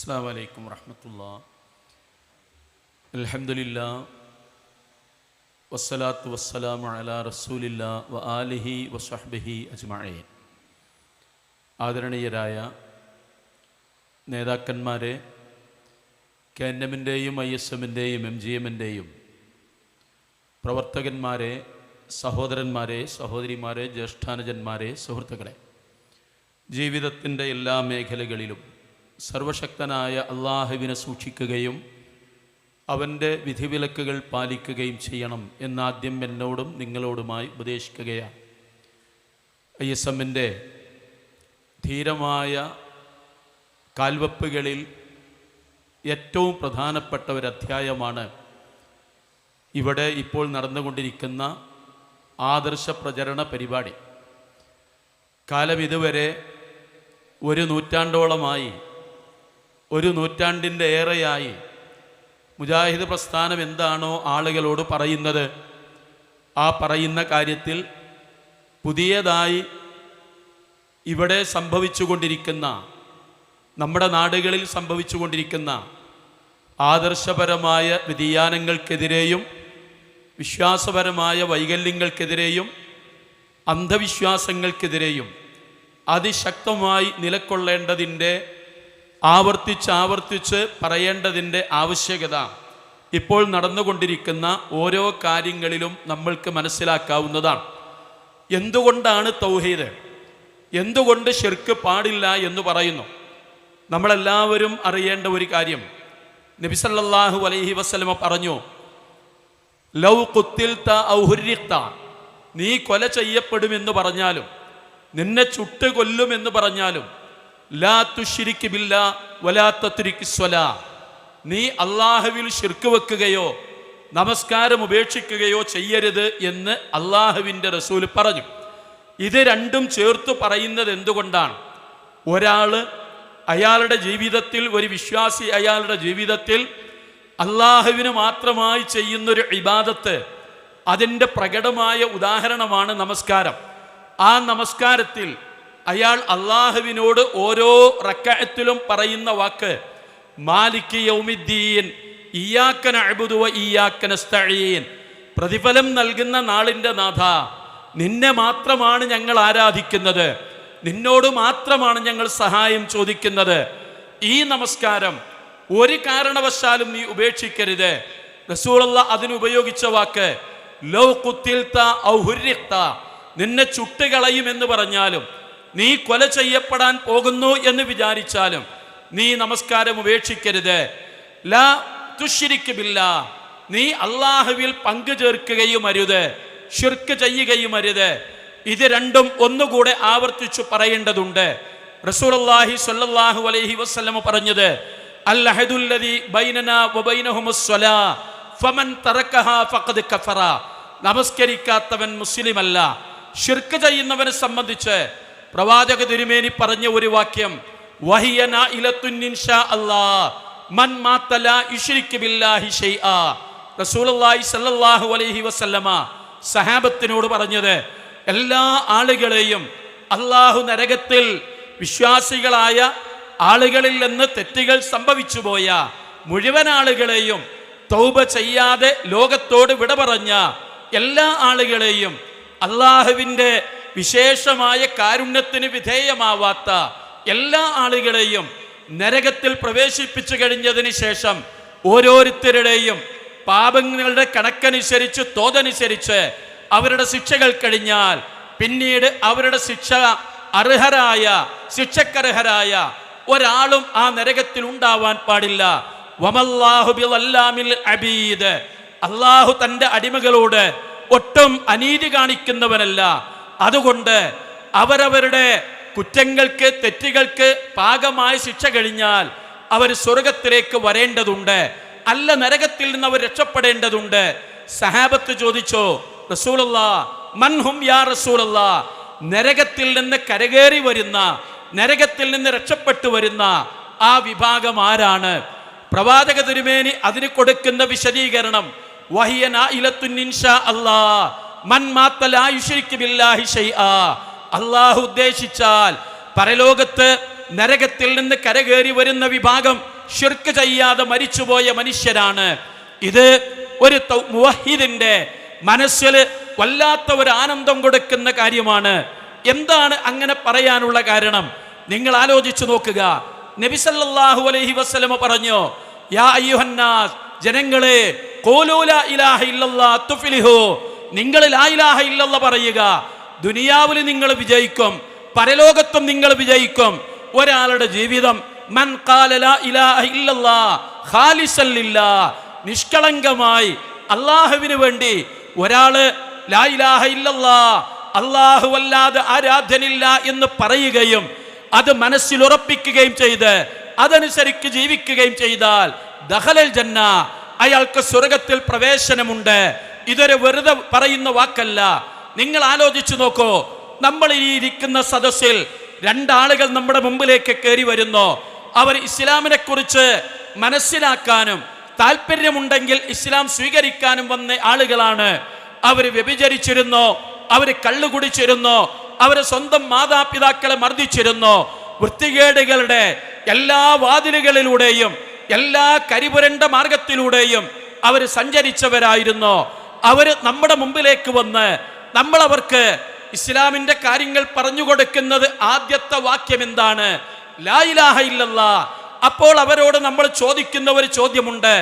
അസ്സലാമു അലൈക്കും വറഹ്മത്തുള്ളാഹി. അൽഹംദുലില്ലാഹ് വസ്സലാത്തു വസ്സലാമു അലാ റസൂലില്ലാഹ് വ ആലിഹി വസ്വഹ്ബിഹി അജ്മഈൻ. ആദരണീയരായ നേതാക്കന്മാരെ, KNM-ൻ്റെയും ISM-ൻ്റെയും MGM-ൻ്റെയും പ്രവർത്തകന്മാരെ, സഹോദരന്മാരെ, സഹോദരിമാരെ, ജ്യേഷ്ഠാനുജന്മാരെ, സുഹൃത്തുക്കളെ, ജീവിതത്തിൻ്റെ എല്ലാ മേഖലകളിലും സർവശക്തനായ അള്ളാഹുവിനെ സൂക്ഷിക്കുകയും അവൻ്റെ വിധിവിലക്കുകൾ പാലിക്കുകയും ചെയ്യണം എന്നാദ്യം എന്നോടും നിങ്ങളോടുമായി ഉപദേശിക്കുകയാണ്. ISM-ൻ്റെ ധീരമായ കാൽവെപ്പുകളിൽ ഏറ്റവും പ്രധാനപ്പെട്ട ഒരു അധ്യായമാണ് ഇവിടെ ഇപ്പോൾ നടന്നുകൊണ്ടിരിക്കുന്ന ആദർശ പ്രചരണ പരിപാടി. കാലം ഇതുവരെ ഒരു നൂറ്റാണ്ടോളമായി, ഒരു നൂറ്റാണ്ടിൻ്റെ ഏറെയായി മുജാഹിദ് പ്രസ്ഥാനം എന്താണോ ആളുകളോട് പറയുന്നത്, ആ പറയുന്ന കാര്യത്തിൽ പുതിയതായി ഇവിടെ സംഭവിച്ചുകൊണ്ടിരിക്കുന്ന, നമ്മുടെ നാടുകളിൽ സംഭവിച്ചുകൊണ്ടിരിക്കുന്ന ആദർശപരമായ വ്യതിയാനങ്ങൾക്കെതിരെയും വിശ്വാസപരമായ വൈകല്യങ്ങൾക്കെതിരെയും അന്ധവിശ്വാസങ്ങൾക്കെതിരെയും അതിശക്തമായി നിലകൊള്ളേണ്ടതിൻ്റെ, ആവർത്തിച്ച് പറയേണ്ടതിൻ്റെ ആവശ്യകത ഇപ്പോൾ നടന്നുകൊണ്ടിരിക്കുന്ന ഓരോ കാര്യങ്ങളിലും നമ്മൾക്ക് മനസ്സിലാക്കാവുന്നതാണ്. എന്തുകൊണ്ടാണ് തൗഹീദ്, എന്തുകൊണ്ട് ശിർക്ക് പാടില്ല എന്ന് പറയുന്നു? നമ്മളെല്ലാവരും അറിയേണ്ട ഒരു കാര്യം, നബി സല്ലല്ലാഹു അലൈഹി വസല്ലമ പറഞ്ഞു, ലൗ ഖുത്തിൽത ഔ ഹുർരിഖ്ത, നീ കൊല ചെയ്യപ്പെടുമെന്ന് പറഞ്ഞാലും, നിന്നെ ചുട്ട് കൊല്ലുമെന്ന് പറഞ്ഞാലും, ലാ തുശ്രിക് ബില്ലാ വലാ തത്രിക് സ്വലാ, നീ അള്ളാഹുവിൽ ശിർക്ക് വെക്കുകയോ നമസ്കാരം ഉപേക്ഷിക്കുകയോ ചെയ്യരുത് എന്ന് അള്ളാഹുവിൻ്റെ റസൂൽ പറഞ്ഞു. ഇത് രണ്ടും ചേർത്ത് പറയുന്നത് എന്തുകൊണ്ടാണ്? ഒരാൾ അയാളുടെ ജീവിതത്തിൽ, ഒരു വിശ്വാസി അയാളുടെ ജീവിതത്തിൽ അള്ളാഹുവിന് മാത്രമായി ചെയ്യുന്നൊരു ഇബാദത്ത്, അതിൻ്റെ പ്രകടമായ ഉദാഹരണമാണ് നമസ്കാരം. ആ നമസ്കാരത്തിൽ അയാൾ അള്ളാഹുവിനോട് ഓരോ റക്അത്തിലും പറയുന്ന വാക്ക് മാലിക് യൗമിദ്ദീൻ ഇയ്യാക നഅ്ബുദു വ ഇയ്യാക നസ്തഈൻ, പ്രതിഫലം നൽകുന്ന നാളിൻ്റെ നാഥ, നിന്നെ മാത്രമാണ് ഞങ്ങൾ ആരാധിക്കുന്നത്, നിന്നോട് മാത്രമാണ് ഞങ്ങൾ സഹായം ചോദിക്കുന്നത്. ഈ നമസ്കാരം ഒരു കാരണവശാലും നീ ഉപേക്ഷിക്കരുത്. റസൂലുള്ളാഹി അതിനുപയോഗിച്ച വാക്ക് ലൗ ഖുത്തിൽത ഔ ഹുർരിഖ്ത, നിന്നെ ചുട്ടുകളയുമെന്ന് പറഞ്ഞാലും, നീ കൊല ചെയ്യപ്പെടാൻ പോകുന്നു എന്ന് വിചാരിച്ചാലും നീ നമസ്കാരം ഉപേക്ഷിക്കരുത്. ലാ തുശ്രിക് ബില്ലാ, നീ അള്ളാഹുവിൽ പങ്കു ചേർക്കുകയും അരുത്, ശിർക്ക് ചെയ്യുകയും അരുത്. ഇത് രണ്ടും ഒന്നുകൂടെ ആവർത്തിച്ചു പറയേണ്ടതുണ്ട്. റസൂലുള്ളാഹി സ്വല്ലല്ലാഹു അലൈഹി വസല്ലം പറഞ്ഞത്, അൽ അഹദുല്ലദീ ബൈനനാ വ ബൈനഹുമുസ് സ്വലാ ഫമൻ തറക്കഹാ ഫഖദ് കഫറ, നമസ്കരിക്കാത്തവൻ മുസ്ലിമല്ല. ശിർക്ക് ചെയ്യുന്നവനെ സംബന്ധിച്ച് പ്രവാചക തിരുമേനി പറഞ്ഞ ഒരു വാക്യം, വഹിയ നാഇലത്തുൻ ഇൻഷാ അല്ലാഹ് മൻ മാത ലാ യുശ്രിക് ബില്ലാഹി ഷൈആ. റസൂലുള്ളാഹി സ്വല്ലല്ലാഹു അലൈഹി വസല്ലമ സഹാബത്തിനോട് പറഞ്ഞത്, എല്ലാ ആളുകളെയും അള്ളാഹു നരകത്തിൽ, വിശ്വാസികളായ ആളുകളിൽ നിന്ന് തെറ്റുകൾ സംഭവിച്ചു പോയ മുഴുവൻ ആളുകളെയും, തൗബ ചെയ്യാതെ ലോകത്തോട് വിട പറഞ്ഞ എല്ലാ ആളുകളെയും, അള്ളാഹുവിൻ്റെ വിശേഷമായ കാരുണ്യത്തിന് വിധേയമാവാത്ത എല്ലാ ആളുകളെയും നരകത്തിൽ പ്രവേശിപ്പിച്ചു കഴിഞ്ഞതിന് ശേഷം ഓരോരുത്തരുടെയും പാപങ്ങളുടെ കണക്കനുസരിച്ച്, തോതനുസരിച്ച് അവരുടെ ശിക്ഷകൾ കഴിഞ്ഞാൽ പിന്നീട് അവരുടെ ശിക്ഷക്കർഹരായ ഒരാളും ആ നരകത്തിൽ ഉണ്ടാവാൻ പാടില്ല. വമല്ലാഹു ബിളല്ലാമിൽ അബീദ്, അള്ളാഹു തൻ്റെ അടിമകളോട് ഒട്ടും അനീതി കാണിക്കുന്നവനല്ല. അതുകൊണ്ട് അവരവരുടെ കുറ്റങ്ങൾക്ക്, തെറ്റുകൾക്ക് പാകമായ ശിക്ഷ കഴിഞ്ഞാൽ അവർ സ്വർഗത്തിലേക്ക് വരേണ്ടതുണ്ട്, അല്ല നരകത്തിൽ നിന്ന് അവർ രക്ഷപ്പെടേണ്ടതുണ്ട്. സഹാബത്ത് ചോദിച്ചോ, റസൂലുള്ളാഹ് മൻഹും യാ റസൂലുള്ളാഹ്, നരകത്തിൽ നിന്ന് കരകയറി വരുന്ന, നരകത്തിൽ നിന്ന് രക്ഷപ്പെട്ടു വരുന്ന ആ വിഭാഗം ആരാണ്? പ്രവാചക തിരുമേനി അതിന് കൊടുക്കുന്ന വിശദീകരണം, വഹിയ നാഇലത്തുൻ ഇൻഷാ അല്ലാഹ് മൻ മാത ലാ യുശ്രിക് ബില്ലാഹി ഷൈആ, അള്ളാഹു ഉദ്ദേശിച്ചാൽ പരലോകത്ത് നരകത്തിൽ നിന്ന് കരകയറി വരുന്ന വിഭാഗം ശിർക്ക് ചെയ്യാതെ മരിച്ചുപോയ മനുഷ്യരാണ്. ഇത് ഒരു മുവഹിദിന്റെ മനസ്സിൽ വല്ലാത്ത ഒരു ആനന്ദം കൊടുക്കുന്ന കാര്യമാണ്. എന്താണ് അങ്ങനെ പറയാനുള്ള കാരണം? നിങ്ങൾ ആലോചിച്ചു നോക്കുക. നബി സല്ലല്ലാഹു അലൈഹി വസല്ലം പറഞ്ഞു, യാ അയ്യുഹന്നാസ്, ജനങ്ങളെ, ഖൂലൂ ലാ ഇലാഹ ഇല്ലല്ലാഹ് തുഫ്ലിഹു, നിങ്ങൾ ലാ ഇലാഹ ഇല്ലല്ലാഹ് പറയുക, ദുനിയാവിൽ നിങ്ങൾ വിജയിക്കും, പരലോകത്തും നിങ്ങൾ വിജയിക്കും. ഒരാളുടെ ജീവിതം മൻ ഖാല ലാ ഇലാഹ ഇല്ലല്ലാഹ് ഖാലിസൻ ലില്ലാഹ്, നിഷ്കളങ്കമായി അല്ലാഹുവിന് വേണ്ടി ഒരാള് ലാ ഇലാഹ ഇല്ലല്ലാഹ്, അല്ലാഹു അല്ലാതെ ആരാധ്യനില്ല എന്ന് പറയുകയും അത് മനസ്സിൽ ഉറപ്പിക്കുകയും ചെയ്ത് അതനുസരിച്ച് ജീവിക്കുകയും ചെയ്താൽ ദഖലൽ ജന്ന, അയാൾക്ക് സ്വർഗത്തിൽ പ്രവേശനമുണ്ട്. ഇതൊരു വെറുതെ പറയുന്ന വാക്കല്ല. നിങ്ങൾ ആലോചിച്ചു നോക്കൂ. നമ്മൾ ഈ ഇരിക്കുന്ന സദസ്സിൽ രണ്ടാളുകൾ നമ്മുടെ മുമ്പിലേക്ക് കയറി വരുന്നു. അവർ ഇസ്ലാമിനെ കുറിച്ച് മനസ്സിലാക്കാനും താല്പര്യമുണ്ടെങ്കിൽ ഇസ്ലാം സ്വീകരിക്കാനും വന്ന ആളുകളാണ്. അവർ വ്യഭിചരിച്ചിരുന്നോ, അവർ കള്ളു കുടിച്ചിരുന്നോ, അവർ സ്വന്തം മാതാപിതാക്കളെ മർദ്ദിച്ചിരുന്നോ, വൃത്തികേടുകളുടെ എല്ലാ വാതിലുകളിലൂടെയും എല്ലാ കരിപുരണ്ട മാർഗത്തിലൂടെയും അവർ സഞ്ചരിച്ചവരായിരുന്നോ, അവർ നമ്മുടെ മുമ്പിലേക്ക് വന്ന് നമ്മൾ അവർക്ക് ഇസ്ലാമിന്റെ കാര്യങ്ങൾ പറഞ്ഞു കൊടുക്കുന്നത് ആദ്യത്തെ വാക്യം എന്താണ്? ലാ ഇലാഹ ഇല്ലല്ലാഹ്. അപ്പോൾ അവരോട് നമ്മൾ ചോദിക്കുന്ന ഒരു ചോദ്യമുണ്ട്,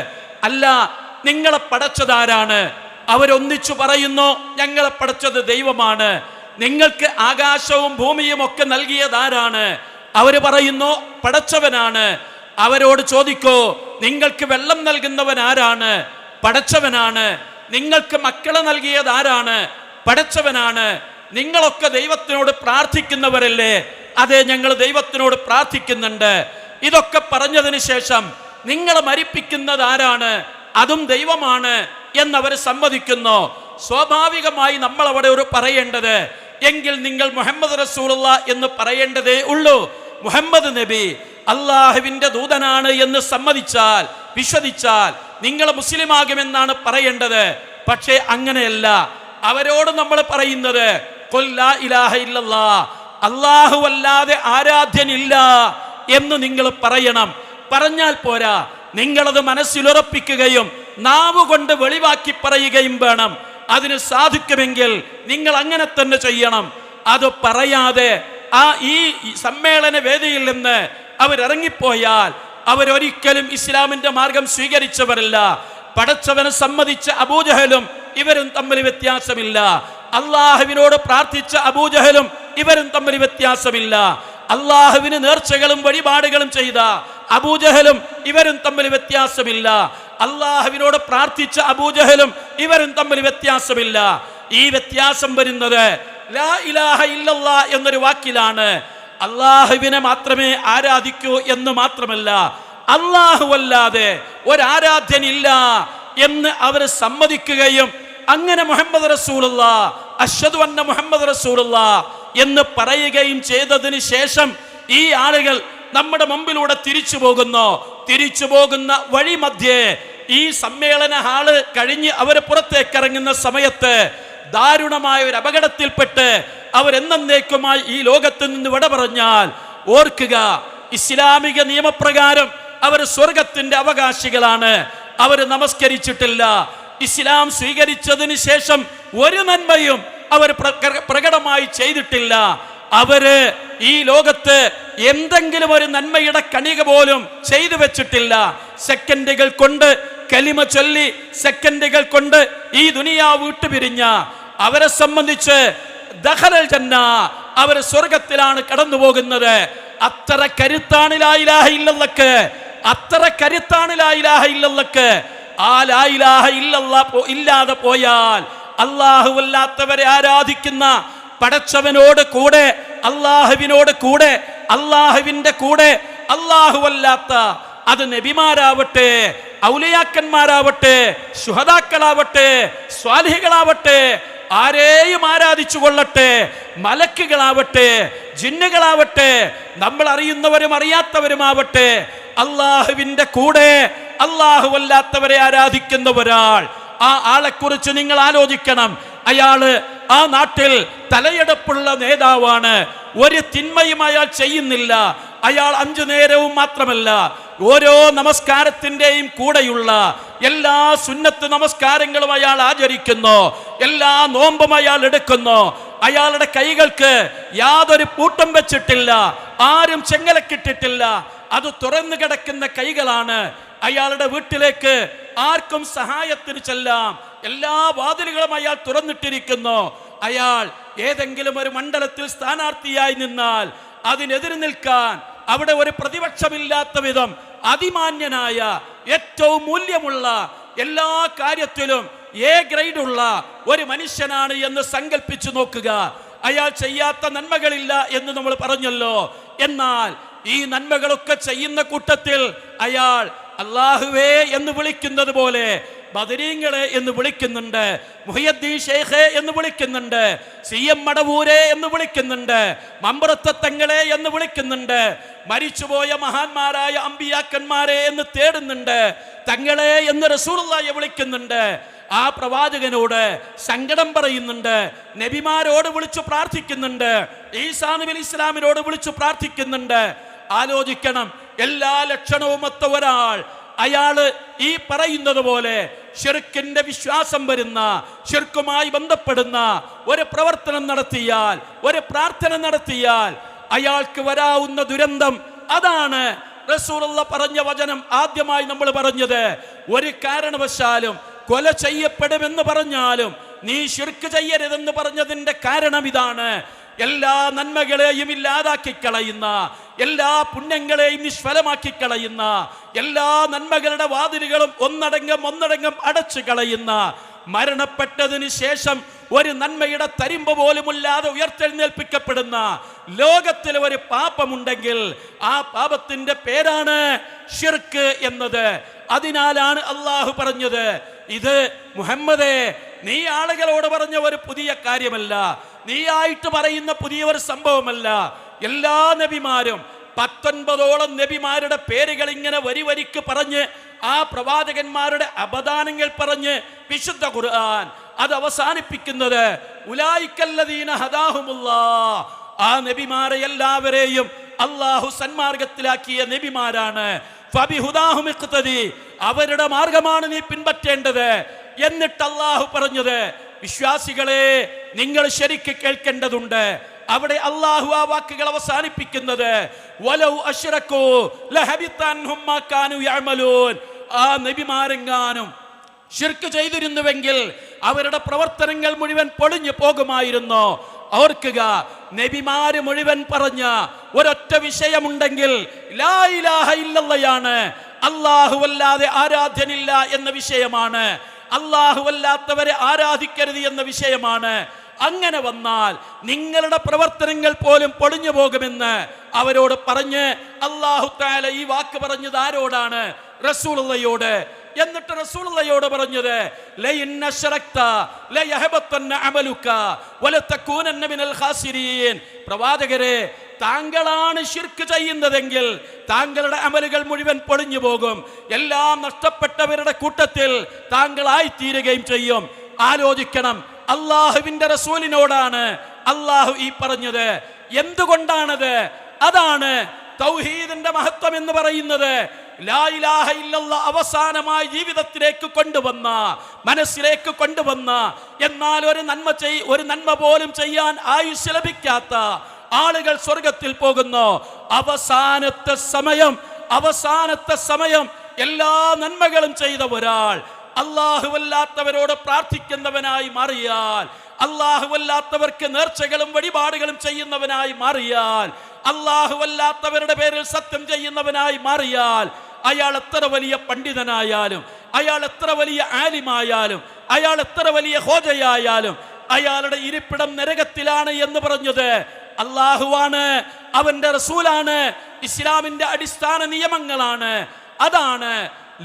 അല്ല, നിങ്ങളെ പടച്ചതാരാണ്? അവരൊന്നിച്ചു പറയുന്നു, ഞങ്ങളെ പടച്ചത് ദൈവമാണ്. നിങ്ങൾക്ക് ആകാശവും ഭൂമിയും ഒക്കെ നൽകിയതാരാണ്? അവര് പറയുന്നു, പടച്ചവനാണ്. അവരോട് ചോദിക്കൂ, നിങ്ങൾക്ക് വെള്ളം നൽകുന്നവൻ ആരാണ്? പടച്ചവനാണ്. നിങ്ങൾക്ക് മക്കളെ നൽകിയത് ആരാണ്? പടച്ചവനാണ്. നിങ്ങളൊക്കെ ദൈവത്തിനോട് പ്രാർത്ഥിക്കുന്നവരല്ലേ? അതെ, ഞങ്ങൾ ദൈവത്തിനോട് പ്രാർത്ഥിക്കുന്നുണ്ട്. ഇതൊക്കെ പറഞ്ഞതിന് ശേഷം നിങ്ങളെ മരിപ്പിക്കുന്നത് ആരാണ്? അതും ദൈവമാണ് എന്നവർ സമ്മതിക്കുന്നു. സ്വാഭാവികമായി നമ്മൾ അവിടെ ഒരു പറയേണ്ടത്, എങ്കിൽ നിങ്ങൾ മുഹമ്മദ് റസൂലുള്ളാഹ് എന്ന് പറയേണ്ടതേ ഉള്ളൂ. മുഹമ്മദ് നബി അള്ളാഹുവിന്റെ ദൂതനാണ് എന്ന് സമ്മതിച്ചാൽ, വിശ്വസിച്ചാൽ നിങ്ങൾ മുസ്ലിമാകുമെന്നാണ് പറയേണ്ടത്. പക്ഷേ അങ്ങനെയല്ല. അവരോട് നമ്മൾ പറയുന്നത് ഖുൽ ലാ ഇലാഹ ഇല്ലല്ലാഹ്, അല്ലാഹു അല്ലാതെ ആരാധ്യനില്ല എന്ന് നിങ്ങൾ പറയണം. പറഞ്ഞാൽ പോരാ, നിങ്ങളത് മനസ്സിലുറപ്പിക്കുകയും നാവുകൊണ്ട് വെളിവാക്കി പറയുകയും വേണം. അതിന് സാധിക്കുമെങ്കിൽ നിങ്ങൾ അങ്ങനെ തന്നെ ചെയ്യണം. അത് പറയാതെ ഈ സമ്മേളന വേദിയിൽ നിന്ന് അവരിറങ്ങിപ്പോയാൽ അവരൊരിക്കലും ഇസ്ലാമിന്റെ മാർഗം സ്വീകരിച്ചവരല്ല. പടച്ചവനെ സമ്മതിച്ച അബൂജഹലും ഇവരും തമ്മിൽ വ്യത്യാസമില്ല. അള്ളാഹുവിനോട് പ്രാർത്ഥിച്ച അബൂജഹലും ഇവരും തമ്മിൽ വ്യത്യാസമില്ല. അള്ളാഹുവിന് നേർച്ചകളും വഴിപാടുകളും ചെയ്ത അബൂജഹലും ഇവരും തമ്മിൽ വ്യത്യാസമില്ല. അള്ളാഹുവിനോട് പ്രാർത്ഥിച്ച അബൂജഹലും ഇവരും തമ്മിൽ വ്യത്യാസമില്ല. ഈ വ്യത്യാസം വരുന്നത് ലാ ഇലാഹ ഇല്ലല്ലാഹ് എന്നൊരു വാക്കിലാണ്. അള്ളാഹുവിനെ മാത്രമേ ആരാധിക്കൂ എന്ന് മാത്രമല്ല, അള്ളാഹു അല്ലാതെ ഒരാരാധ്യനില്ല എന്ന് അവർ സമ്മതിക്കുകയും അങ്ങനെ മുഹമ്മദ് റസൂലുള്ളാഹ് അശ്ഹദു അന്ന മുഹമ്മദ് റസൂലുള്ളാഹ് എന്ന് പറയുകയും ചെയ്തതിന് ശേഷം ഈ ആളുകൾ നമ്മുടെ മുമ്പിലൂടെ തിരിച്ചു പോകുന്ന വഴി മധ്യേ ഈ സമ്മേളന ഹാള് കഴിഞ്ഞ് അവർ പുറത്തേക്ക് ഇറങ്ങുന്ന സമയത്ത് ദാരുണമായ ഒരു അപകടത്തിൽപ്പെട്ട് അവരെന്നേക്കുമായി ഈ ലോകത്ത് നിന്ന് വിട പറഞ്ഞാൽ ഓർക്കുക, ഇസ്ലാമിക നിയമപ്രകാരം അവർ സ്വർഗത്തിന്റെ അവകാശികളാണ്. അവർ നമസ്കരിച്ചിട്ടില്ല. ഇസ്ലാം സ്വീകരിച്ചതിന് ശേഷം ഒരു നന്മയും അവർ പ്രകടമായി ചെയ്തിട്ടില്ല. അവര് ഈ ലോകത്ത് എന്തെങ്കിലും ഒരു നന്മയുടെ കണിക പോലും ചെയ്തു വെച്ചിട്ടില്ല. സെക്കൻഡുകൾ കൊണ്ട് കലിമ ചൊല്ലി, സെക്കൻഡുകൾ കൊണ്ട് ഈ ദുനിയാവ് വിട്ടുപിരിഞ്ഞ അവരെ സംബന്ധിച്ച് ദഖലൽ ജന്ന, അവർ സ്വർഗത്തിലാണ് കടന്നു പോകുന്നത്. അത്ര കരുത്താണ് ലാ ഇലാഹ ഇല്ലല്ലാഹ്, അത്ര കരുത്താണ് ലാ ഇലാഹ ഇല്ലല്ലാഹ്. ആ ലാ ഇലാഹ ഇല്ലല്ലാഹ് ഇല്ലാതെ പോയാൽ അല്ലാഹു അല്ലാത്തവരെ ആരാധിക്കുന്ന പടച്ചവനോട് കൂടെ, അല്ലാഹുവിനോട് കൂടെ, അല്ലാഹുവിന്റെ കൂടെ അല്ലാഹു അല്ലാത്ത, അത് നബിമാരാവട്ടെ, ഔലിയാക്കന്മാരാവട്ടെ, ശുഹദാക്കളാവട്ടെ, സ്വാലിഹികളാവട്ടെ, ആരെയും ആരാധിച്ചു കൊള്ളട്ടെ, മലക്കുകളാവട്ടെ, ജിന്നുകളാവട്ടെ, നമ്മൾ അറിയുന്നവരും അറിയാത്തവരുമാവട്ടെ, അള്ളാഹുവിന്റെ കൂടെ അള്ളാഹു അല്ലാത്തവരെ ആരാധിക്കുന്ന ഒരാൾ, ആ ആളെക്കുറിച്ച് നിങ്ങൾ ആലോചിക്കണം. അയാള് ആ നാട്ടിൽ തലയെടുപ്പുള്ള നേതാവാണ്. ഒരു തിന്മയും അയാൾ ചെയ്യുന്നില്ല. അയാൾ 5 നേരവും മാത്രമല്ല ഓരോ നമസ്കാരത്തിൻ്റെയും കൂടെയുള്ള എല്ലാ സുന്നത്ത് നമസ്കാരങ്ങളും അയാൾ ആചരിക്കുന്നു, എല്ലാ നോമ്പും അയാൾ എടുക്കുന്നു. അയാളുടെ കൈകൾക്ക് യാതൊരു പൂട്ടം വെച്ചിട്ടില്ല, ആരും ചെങ്ങലക്കിട്ടിട്ടില്ല, അത് തുറന്നു കിടക്കുന്ന കൈകളാണ്. അയാളുടെ വീട്ടിലേക്ക് ആർക്കും സഹായത്തിന് ചെല്ലാം, എല്ലാ വാതിലുകളും അയാൾ തുറന്നിട്ടിരിക്കുന്നു. അയാൾ ഏതെങ്കിലും ഒരു മണ്ഡലത്തിൽ സ്ഥാനാർത്ഥിയായി നിന്നാൽ അതിനെതിരെ നിൽക്കാൻ അവിടെ ഒരു പ്രതിപക്ഷമില്ലാത്ത വിധം അതിമാന്യനായ, ഏറ്റവും മൂല്യമുള്ള, എല്ലാ കാര്യത്തിലും എ ഗ്രേഡുള്ള ഒരു മനുഷ്യനാണ് എന്ന് സങ്കല്പിച്ചു നോക്കുക. അയാൾ ചെയ്യാത്ത നന്മകളില്ല എന്ന് നമ്മൾ പറഞ്ഞല്ലോ. എന്നാൽ ഈ നന്മകളൊക്കെ ചെയ്യുന്ന കൂട്ടത്തിൽ അയാൾ അല്ലാഹുവേ എന്ന് വിളിക്കുന്നത് പോലെ ബദരീങ്ങളെ എന്ന് വിളിക്കുന്നുണ്ട്, മുഹിയുദ്ദീൻ ഷെയ്ഖെ എന്ന് വിളിക്കുന്നുണ്ട്, CM മടവൂരെ എന്ന് വിളിക്കുന്നുണ്ട്, മമ്പുറത്തെ തങ്ങളെ എന്ന് വിളിക്കുന്നുണ്ട്, മരിച്ചുപോയ മഹാന്മാരായ അമ്പിയാക്കന്മാരെ എന്ന് തേടുന്നുണ്ട്, തങ്ങളെ എന്ന് റസൂലുള്ളാഹിയെ വിളിക്കുന്നുണ്ട്. ആ പ്രവാചകനോട് സങ്കടം പറയുന്നുണ്ട്, നബിമാരോട് വിളിച്ചു പ്രാർത്ഥിക്കുന്നുണ്ട്, ഈസാ നബി ഇസ്ലാമിനോട് വിളിച്ചു പ്രാർത്ഥിക്കുന്നുണ്ട്. ആലോചിക്കണം, എല്ലാ ലക്ഷണവും ഒത്ത ഒരാൾ അയാള് ഈ പറയുന്നത് പോലെ ശിർക്കിന്റെ വിശ്വാസം വരുന്ന, ശിർക്കുമായി ബന്ധപ്പെടുന്ന ഒരു പ്രവർത്തനം നടത്തിയാൽ, ഒരു പ്രാർത്ഥന നടത്തിയാൽ അയാൾക്ക് വരാവുന്ന ദുരന്തം അതാണ്. റസൂലുള്ളാഹി പറഞ്ഞ വചനം ആദ്യമായി നമ്മൾ പറഞ്ഞത്, ഒരു കാരണവശാലും കൊല ചെയ്യപ്പെടുമെന്ന് പറഞ്ഞാലും നീ ശിർക്ക് ചെയ്യരുതെന്ന് പറഞ്ഞതിന്റെ കാരണം ഇതാണ്. എല്ലാ നന്മകളെയും ഇല്ലാതാക്കി കളയുന്ന, എല്ലാ പുണ്യങ്ങളെയും നിഷ്ഫലമാക്കി കളയുന്ന, എല്ലാ നന്മകളുടെ വാതിലുകളും ഒന്നടങ്കം അടച്ചു കളയുന്ന, മരണപ്പെട്ടതിന് ശേഷം ഒരു നന്മയുടെ തരിമ്പ് പോലുമില്ലാതെ ഉയർത്തെഴുന്നേൽപ്പിക്കപ്പെടുന്ന ലോകത്തിൽ ഒരു പാപമുണ്ടെങ്കിൽ ആ പാപത്തിന്റെ പേരാണ് ശിർക്ക് എന്നത്. അതിനാലാണ് അള്ളാഹു പറഞ്ഞത്, ഇത് മുഹമ്മദേ നീ ആളുകളോട് പറഞ്ഞ ഒരു പുതിയ കാര്യമല്ല, നീ ആയിട്ട് പറയുന്ന പുതിയ ഒരു സംഭവമല്ല. എല്ലാ നബിമാരും 19ഓളം നബിമാരുടെ പേരുകൾ ഇങ്ങനെ വരിക്ക് പറഞ്ഞ്, ആ പ്രവാചകന്മാരുടെ അപദാനങ്ങൾ പറഞ്ഞ് വിശുദ്ധ ഖുർആൻ അത് അവസാനിപ്പിക്കുന്നത് ഉലൈകല്ലദീന ഹദാഹുമുല്ലാഹ്, ആ നബിമാരെ എല്ലാവരെയും അല്ലാഹു സന്മാർഗത്തിലാക്കിയ നബിമാരാണ്. ഫബിഹുദാഹും ഇഖ്തദി, അവരുടെ മാർഗമാണ് നീ പിൻപറ്റേണ്ടത്. എന്നിട്ട് അല്ലാഹു പറഞ്ഞത്, വിശ്വാസികളെ നിങ്ങൾ ശരിക്ക് കേൾക്കേണ്ടതുണ്ട്. അവിടെ അല്ലാഹു ആ വാക്കുകൾ അവസാനിപ്പിക്കുന്നത് വലൗ അശ്റകൂ ലഹബിത അൻഹും മാ കാനൂ യഅമലൂൻ, ആ നബിമാരെങ്ങാനും ശിർക്ക് ചെയ്തിരുന്നുവെങ്കിൽ അവരുടെ പ്രവർത്തനങ്ങൾ മുഴുവൻ പൊളിഞ്ഞു പോകുമായിരുന്നു. ഓർക്കുക, നബിമാര് മുഴുവൻ പറഞ്ഞ ഒരൊറ്റ വിഷയമുണ്ടെങ്കിൽ ലാ ഇലാഹ ഇല്ലല്ലാഹയാണ്, അല്ലാഹുവല്ലാതെ ആരാധ്യനില്ല എന്ന വിഷയമാണ്, അല്ലാഹുവല്ലാത്തവരെ ആരാധിക്കരുത് എന്ന വിഷയമാണ്. അങ്ങനെ വന്നാൽ നിങ്ങളുടെ പ്രവർത്തനങ്ങൾ പോലും പൊളിഞ്ഞു പോകുമെന്ന് അവരോട് പറഞ്ഞ് അല്ലാഹു തആല ഈ വാക്ക് പറഞ്ഞത് ആരോടാണ്? റസൂലുള്ളാഹിയോട്. എന്നിട്ട് റസൂലുള്ളാഹിയോട് പറഞ്ഞത് ലഇൻ അശ്റക്ത ലയഹബതന്ന അമലുക വലതകൂനന്ന മിനൽ ഖാസിരീൻ, പ്രവാചകരെ താങ്കളാണ് ശിർക്ക് ചെയ്യുന്നതെങ്കിൽ താങ്കളുടെ അമലുകൾ മുഴുവൻ പൊളിഞ്ഞു പോകും, എല്ലാം നഷ്ടപ്പെട്ടവരുടെ കൂട്ടത്തിൽ താങ്കളായിത്തീരുകയും ചെയ്യും. ആലോചിക്കണം, അള്ളാഹുവിന്റെ റസൂലിനോടാണ് അള്ളാഹു ഈ പറഞ്ഞത്. എന്തുകൊണ്ടാണത്? അതാണ് തൗഹീദിന്റെ മഹത്വം എന്ന് പറയുന്നത്. ലാ ഇലാഹ ഇല്ലല്ലാഹ് അവസാനമായി ജീവിതത്തിലേക്ക് കൊണ്ടുവന്ന, മനസ്സിലേക്ക് കൊണ്ടുവന്ന, എന്നാൽ ഒരു നന്മ പോലും ചെയ്യാൻ ആയുസ് ലഭിക്കാത്ത ആളുകൾ സ്വർഗത്തിൽ പോകുന്നു. അവസാനത്തെ സമയം എല്ലാ നന്മകളും ചെയ്ത ഒരാൾ അല്ലാഹുവല്ലാത്തവരോട് പ്രാർത്ഥിക്കുന്നവനായി മാറിയാൽ, അല്ലാഹുവല്ലാത്തവർക്ക് നേർച്ചകളും വഴിപാടുകളും ചെയ്യുന്നവനായി മാറിയാൽ, അല്ലാഹുവല്ലാത്തവരുടെ പേരിൽ സത്യം ചെയ്യുന്നവനായി മാറിയാൽ, അയാൾ എത്ര വലിയ പണ്ഡിതനായാലും, അയാൾ എത്ര വലിയ ആലിമായാലും, അയാൾ എത്ര വലിയ ഹോജയായാലും, അയാളുടെ ഇരിപ്പിടം നരകത്തിലാണ് എന്ന് പറഞ്ഞത് അല്ലാഹുവാണ്, അവന്റെ റസൂലാണ്, ഇസ്ലാമിന്റെ അടിസ്ഥാന നിയമങ്ങളാണ്. അതാണ്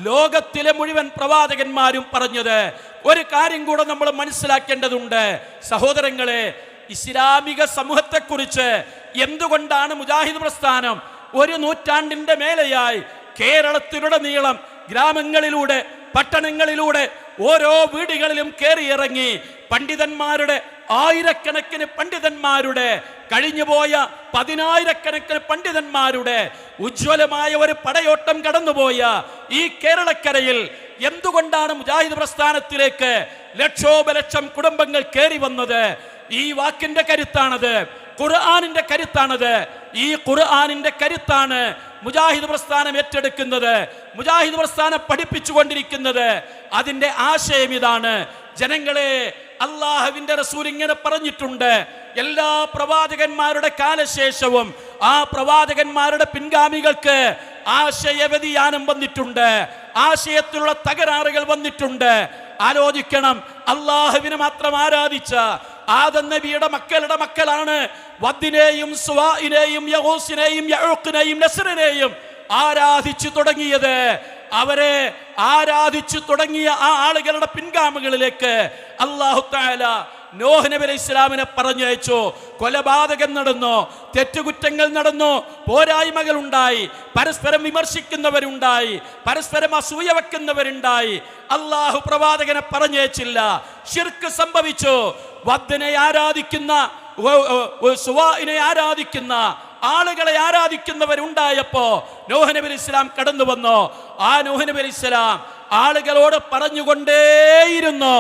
ലോകത്തിലെ മുഴുവൻ പ്രവാചകന്മാരും പറഞ്ഞത്. ഒരു കാര്യം കൂടെ നമ്മൾ മനസ്സിലാക്കേണ്ടതുണ്ട് സഹോദരങ്ങളെ, ഇസ്ലാമിക സമൂഹത്തെക്കുറിച്ച് എന്തുകൊണ്ടാണ് മുജാഹിദ് പ്രസ്ഥാനം ഒരു നൂറ്റാണ്ടിന്റെ മേലെയായി കേരളത്തിലുടനീളം ഗ്രാമങ്ങളിലൂടെ, പട്ടണങ്ങളിലൂടെ, ഓരോ വീടുകളിലും കയറിയിറങ്ങി പണ്ഡിതന്മാരുടെ ആയിരക്കണക്കിന് പണ്ഡിതന്മാരുടെ, കഴിഞ്ഞുപോയ 10,000-കണക്കിന് പണ്ഡിതന്മാരുടെ ഉജ്ജ്വലമായ ഒരു പടയോട്ടം കടന്നുപോയ ഈ കേരളക്കരയിൽ എന്തുകൊണ്ടാണ് മുജാഹിദ് പ്രസ്ഥാനത്തിലേക്ക് ലക്ഷോപലക്ഷം കുടുംബങ്ങൾ കയറി വന്നത്? ഈ വാക്കിന്റെ കരുത്താണത്, ഖുർആനിന്റെ കരുത്താണത്. ഈ ഖുർആനിന്റെ കരുത്താണ് മുജാഹിദ് പ്രസ്ഥാനം ഏറ്റെടുക്കുന്നത്, മുജാഹിദ് പ്രസ്ഥാനം പഠിപ്പിച്ചുകൊണ്ടിരിക്കുന്നത്. അതിന്റെ ആശയം ഇതാണ്: ജനങ്ങളെ, അള്ളാഹുവിന്റെ റസൂൽ ഇങ്ങനെ പറഞ്ഞിട്ടുണ്ട്, എല്ലാ പ്രവാചകന്മാരുടെ കാലശേഷവും ആ പ്രവാചകന്മാരുടെ പിൻഗാമികൾക്ക് ആശയ വ്യതിയാനം വന്നിട്ടുണ്ട്, ആശയത്തിലുള്ള തകരാറുകൾ വന്നിട്ടുണ്ട്. ആലോചിക്കണം, അള്ളാഹുവിനെ മാത്രം ആരാധിച്ച ആദം നബിയുടെ മക്കളുടെ മക്കളാണ് വദ്ദിനെയും സുവാഇനെയും യഗൂസിനെയും യഊഖിനെയും നസ്റിനെയും ആരാധിച്ചു തുടങ്ങിയത്. അവരെ ആരാധിച്ചു തുടങ്ങിയ ആ ആളുകളുടെ പിൻഗാമികളിലേക്ക് അല്ലാഹു തആല നോഹ് നബി അലൈഹി ഇസ്ലാമിനെ പറഞ്ഞയച്ചു. കൊലപാതകം നടന്നു, തെറ്റുകുറ്റങ്ങൾ നടന്നു, പോരായ്മകൾ ഉണ്ടായി, പരസ്പരം വിമർശിക്കുന്നവരുണ്ടായി, പരസ്പരം അസൂയ വെക്കുന്നവരുണ്ടായി. അള്ളാഹു പ്രവാചകനെ പറഞ്ഞയച്ചില്ല. ശിർക്ക് സംഭവിച്ചു. വദ്ദിനെ ആരാധിക്കുന്ന, സുവാഇനെ ആരാധിക്കുന്ന ആളുകളെ ആരാധിക്കുന്നവരുണ്ടായപ്പോ നോഹ് നബി അലൈഹി ഇസ്ലാം കടന്നു വന്നു. ആ നോഹ് നബി അലൈഹി ഇസ്ലാം ആളുകളോട് പറഞ്ഞുകൊണ്ടേയിരുന്നു,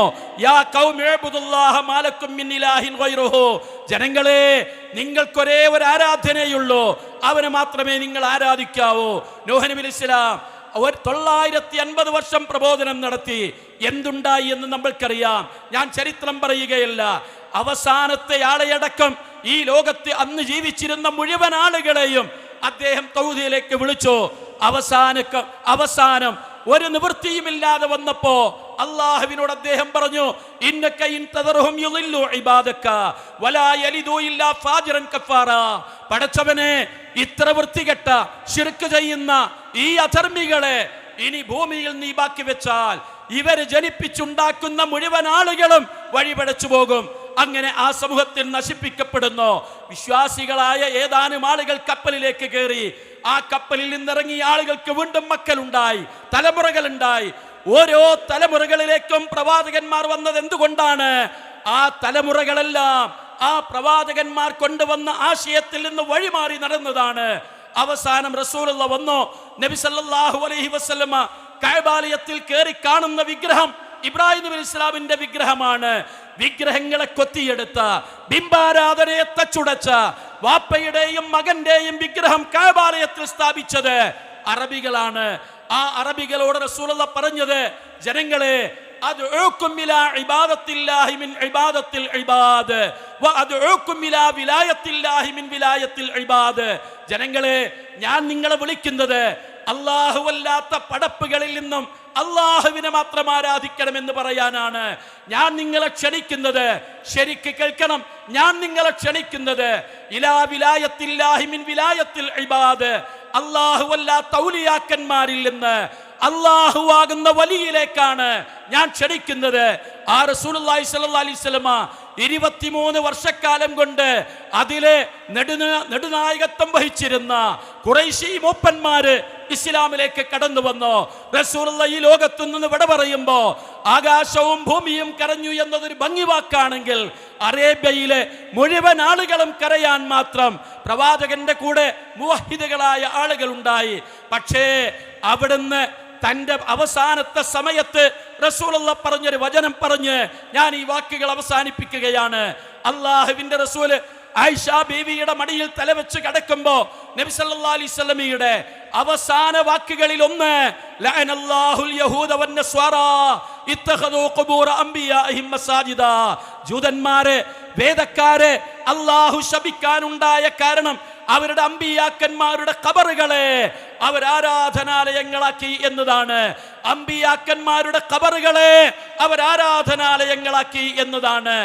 യാ ഖൗമി ഇബ്ദുല്ലാഹ മാലക്കും മിൻ ഇലാഹിൻ ഗൈറുഹു, ജനങ്ങളെ, നിങ്ങൾക്കൊരേ ഒരു ആരാധനയുള്ളൂ, അവനെ മാത്രമേ നിങ്ങൾ ആരാധിക്കാവൂ. നോഹ് നബി അലൈഹി ഇസ്ലാം 950 വർഷം പ്രബോധനം നടത്തി. എന്തുണ്ടായി എന്ന് നമ്മൾക്കറിയാം. ഞാൻ ചരിത്രം പറയുകയല്ല. അവസാനത്തെ ആളെയടക്കം ഈ ലോകത്ത് അന്ന് ജീവിച്ചിരുന്ന മുഴുവൻ ആളുകളെയും അദ്ദേഹം തൗഹീദിലേക്ക് വിളിച്ചു. അവസാനം ഒരു നിവൃത്തിയുമില്ലാതെ വന്നപ്പോ അള്ളാഹുവിനോട് അദ്ദേഹം പറഞ്ഞു, ഇന്നക ഇൻ തദർഹും യുളില്ലു ഇബാദക വലാ യലിദു ഇല്ലാ ഫാജിറൻ കഫാറാ. പടച്ചവനെ, ഇത്ര വൃത്തികെട്ട ശിർക്ക് ചെയ്യുന്ന ഈ അധർമ്മികളെ ഇനി ഭൂമിയിൽ നീ ബാക്കി വെച്ചാൽ ഇവര് ജനിപ്പിച്ചുണ്ടാക്കുന്ന മുഴുവൻ ആളുകളും വഴിപടച്ചു പോകും. അങ്ങനെ ആ സമൂഹത്തിൽ നശിപ്പിക്കപ്പെടുന്നു. വിശ്വാസികളായ ഏതാനും ആളുകൾ കപ്പലിലേക്ക് കയറി. ആ കപ്പലിൽ നിന്നിറങ്ങിയ ആളുകൾക്ക് വീണ്ടും മക്കളുണ്ടായി, തലമുറകളുണ്ടായി. ഓരോ തലമുറകളിലേക്കും പ്രവാചകന്മാർ വന്നത് എന്തുകൊണ്ടാണ്? ആ തലമുറകളെല്ലാം ആ പ്രവാചകന്മാർ കൊണ്ടുവന്ന ആശയത്തിൽ നിന്ന് വഴിമാറി നടന്നതാണ്. അവസാനം റസൂലുള്ള വന്നു. നബി സല്ലല്ലാഹു അലൈഹി വസല്ലമ കഅബാലയത്തിൽ കയറി കാണുന്ന വിഗ്രഹം ഇബ്രാഹിം നബി അലൈഹി ഇസ്ലാമിന്റെ വിഗ്രഹമാണ്. വിഗ്രഹങ്ങളെ കൊത്തിയെടുത്ത, ബിംബാരാധനയെ തച്ചുടച്ച, വാപ്പയുടെയും മകന്റെയും വിഗ്രഹം കഅബാലയത്തിൽ സ്ഥാപിച്ചത് അറബികളാണ്. ആ അറബികളോട് റസൂലുള്ളാഹി പറഞ്ഞത്, ജനങ്ങളെ, അദ്ഉകും ഇലാ ഇബാദത്തില്ലാഹി മിൻ ഇബാദത്തിൽ ഇബാദ് വഅദ്ഉകും ഇലാ വിലായത്തില്ലാഹി മിൻ വിലായത്തിൽ ഇബാദ്. ജനങ്ങളെ, ഞാൻ നിങ്ങളെ വിളിക്കുന്നത് അല്ലാഹുവല്ലാത്ത പടപ്പുകളിൽ നിന്നും അള്ളാഹുവിനെ മാത്രം ആരാധിക്കണമെന്ന് പറയാനാണ്. ഞാൻ നിങ്ങളെ ക്ഷണിക്കുന്നത്, ശരിക്ക് കേൾക്കണം, ഞാൻ നിങ്ങളെ ക്ഷണിക്കുന്നത് ഇലാ വിലായത്തില്ലാഹി മിൻ വിലായത്തിൽ ഇബാദ്, അല്ലാഹുവല്ലാത്ത ഔലിയാക്കന്മാരിൽ നിന്ന് അല്ലാഹുവാകുന്ന വലിയിലേക്കാണ് ഞാൻ ക്ഷണിക്കുന്നത്. ആ റസൂലുള്ളാഹി സ്വല്ലല്ലാഹി അലൈഹി വസല്ലമ 23 വർഷക്കാലം കൊണ്ട് അതിലെ നെടുനായകത്വം വഹിച്ചിരുന്ന ഖുറൈശി മൂപ്പന്മാര് ഇസ്ലാമിലേക്ക് കടന്നു വന്നു. റസൂലുള്ളാഹി ഈ ലോകത്തു നിന്ന് വിട പറയുമ്പോ ആകാശവും ഭൂമിയും കരഞ്ഞു എന്നതൊരു ഭംഗിവാക്കാണെങ്കിൽ അറേബ്യയിലെ മുഴുവൻ ആളുകളും കരയാൻ മാത്രം പ്രവാചകന്റെ കൂടെ മുവഹിദുകളായ ആളുകൾ ഉണ്ടായി. പക്ഷേ അവിടുന്ന് തന്റെ അവസാനത്തെ സമയത്ത് റസൂലുള്ളാഹി പറഞ്ഞൊരു വചനം പറഞ്ഞ് ഞാൻ ഈ വാക്കുകൾ അവസാനിപ്പിക്കുകയാണ്. അല്ലാഹുവിന്റെ റസൂല് ആയിഷ ബീവിയുടെ മടിയിൽ തലവെച്ച് കിടക്കുമ്പോ നബി സല്ലല്ലാഹു അലൈഹി വസല്ലമയുടെ അവസാന വാക്കുകളിൽ ഒന്ന്, ലഅനല്ലാഹുൽ യഹൂദ വന്നസ്വാറാ ഇത്തഖദൂ ഖുബൂറ അംബിയാഇഹിം മസാജിദ. ജൂതന്മാരെ, വേദക്കാരെ അല്ലാഹു ശപിക്കാനുണ്ടായ കാരണം അവരുടെ അമ്പിയാക്കന്മാരുടെ ഖബറുകളെ അവർ ആരാധനാലയങ്ങളാക്കി എന്നതാണ്. അമ്പിയാക്കന്മാരുടെ ഖബറുകളെ അവർ ആരാധനാലയങ്ങളാക്കി എന്നതാണ്.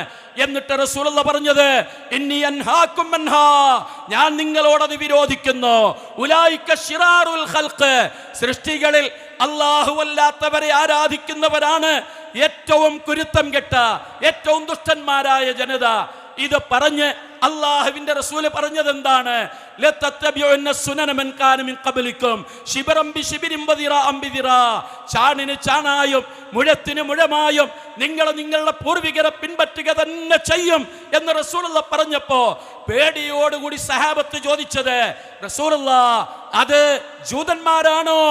എന്നിട്ട് റസൂലുള്ളാഹി പറഞ്ഞത്, ഇന്നി അൻഹാകും അൻഹാ, ഞാൻ നിങ്ങളോടത് വിരോധിക്കുന്നു. ഉലൈക ശിറാറുൽ ഖൽഖ്, സൃഷ്ടികളിൽ അല്ലാഹുവല്ലാത്തവരെ ആരാധിക്കുന്നവരാണ് ഏറ്റവും കുരുത്തം കെട്ട, ഏറ്റവും ദുഷ്ടന്മാരായ ജനത. ഇത് പറഞ്ഞ് അല്ലാഹുവിന്റെ റസൂൽ പറഞ്ഞത് എന്താണ്? ലതത്തബിഉന്ന സുനന മൻ കാന മിൻ ഖബ്ലികും ശിബറൻ ബിശിബിരിൻ വദിറാഅൻ ബിദിറാ. ചാണിന് ചാണായും മുഴത്തിന് മുഴമായും നിങ്ങൾ നിങ്ങളുടെ പൂർവികരെ പിൻപറ്റുക തന്നെ ചെയ്യും എന്ന് റസൂലുള്ളാഹി പറഞ്ഞപ്പോ പേടിയോടുകൂടി സഹാബത്ത് ചോദിച്ചത്, റസൂലുള്ളാഹി അത് ജൂതന്മാരാണോ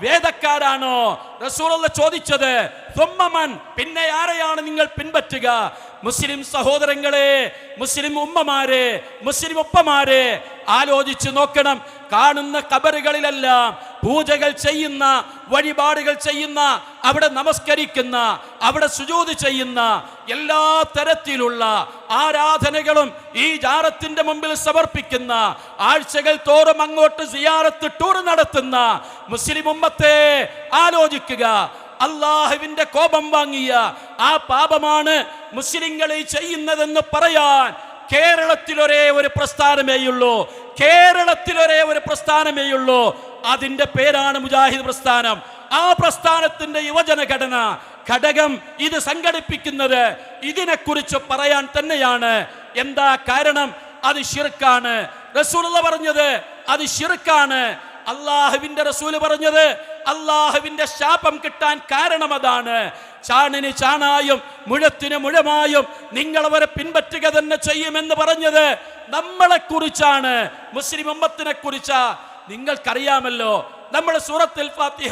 വേദക്കാരാണോ? റസൂലുള്ളാഹി ചോദിച്ചത് സുമ്മമൻ, പിന്നെ ആരെയാണ് നിങ്ങൾ പിൻപറ്റുക? മുസ്ലിം സഹോദരങ്ങളെ, മുസ്ലിം ഉമ്മമാരെ, മുസ്ലിം ഉപ്പമാരെ, ആലോചിച്ച് നോക്കണം. കാണുന്ന ഖബറുകളിലെല്ലാം പൂജകൾ ചെയ്യുന്ന, വഴിപാടുകൾ ചെയ്യുന്ന, അവിടെ നമസ്കരിക്കുന്ന, അവിടെ സുജൂദ് ചെയ്യുന്ന എല്ലാ തരത്തിലുള്ള ആരാധനകളും ഈ ജാറത്തിന്റെ മുമ്പിൽ സമർപ്പിക്കുന്ന, ആഴ്ചകൾ തോറും അങ്ങോട്ട് സിയാറത്ത് ടൂർ നടത്തുന്ന മുസ്ലിം ഉമ്മത്തെ ആലോചിക്കുക. അള്ളാഹുവിന്റെ കോപം വാങ്ങിയ ആ പാപമാണ് മുസ്ലിങ്ങൾ ചെയ്യുന്നതെന്ന് പറയാൻ കേരളത്തിൽ ഒരേ ഒരു പ്രസ്ഥാനമേയുള്ളൂ. കേരളത്തിൽ ഒരേ ഒരു പ്രസ്ഥാനമേയുള്ളൂ. അതിന്റെ പേരാണ് മുജാഹിദ് പ്രസ്ഥാനം. ആ പ്രസ്ഥാനത്തിന്റെ യുവജന ഘടകം ഇത് സംഘടിപ്പിക്കുന്നത് ഇതിനെക്കുറിച്ച് പറയാൻ തന്നെയാണ്. എന്താ കാരണം? അത് ശിർക്കാണ്. റസൂലുള്ളാഹി പറഞ്ഞത് അത് ശിർക്കാണ്. അള്ളാഹുവിന്റെ റസൂല് പറഞ്ഞത് അള്ളാഹുവിന്റെ ശാപം കിട്ടാൻ കാരണം അതാണ്. ചാണിന് ചാണായും മുഴത്തിന് മുഴമായും നിങ്ങൾ അവരെ പിൻപറ്റുക തന്നെ ചെയ്യുമെന്ന് പറഞ്ഞത് നമ്മളെ കുറിച്ചാണ്, മുസ്ലിം ഉമ്മത്തിനെ കുറിച്ചാ. നിങ്ങൾക്കറിയാമല്ലോ, നമ്മൾ സൂറത്തുൽ ഫാത്തിഹ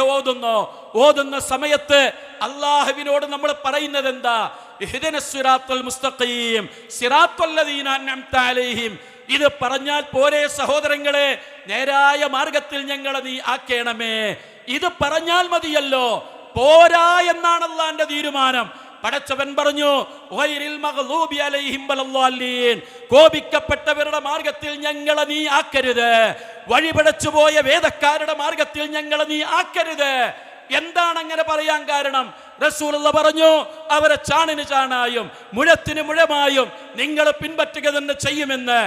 ഓതുന്ന സമയത്ത് അള്ളാഹുവിനോട് നമ്മൾ പറയുന്നത് എന്താ? ഇഹ്ദിനസ് സിറാത്തുൽ മുസ്തഖീം സിറാത്തുൽ ലദീന അൻഅംത അലൈഹിം. ഇത് പറഞ്ഞാൽ പോരെ സഹോദരങ്ങളെ? നേരായ മാർഗത്തിൽ ഞങ്ങളെ നീ ആക്കേണമേ. ഇത് പറഞ്ഞാൽ മതിയല്ലോ, പോരാ എന്നാണ് അള്ളാന്റെ തീരുമാനം. പടച്ചവൻ പറഞ്ഞു ഗൈറിൽ മഗ്ദൂബി അലൈഹിം വലദ്ദാലീൻ, കോപിക്കപ്പെട്ടവരുടെ മാർഗത്തിൽ ഞങ്ങളെ നീ ആക്കരുത്, വഴിപിഴച്ചു പോയ വേദക്കാരുടെ മാർഗത്തിൽ ഞങ്ങളെ നീ ആക്കരുത്. എന്താണ് അങ്ങനെ പറയാൻ കാരണം? റസൂലുള്ളാഹി പറഞ്ഞു അവരെ ചാണിന് ചാണായും മുഴത്തിന് മുഴമായും നിങ്ങൾ പിൻപറ്റുക തന്നെ ചെയ്യുമെന്ന്.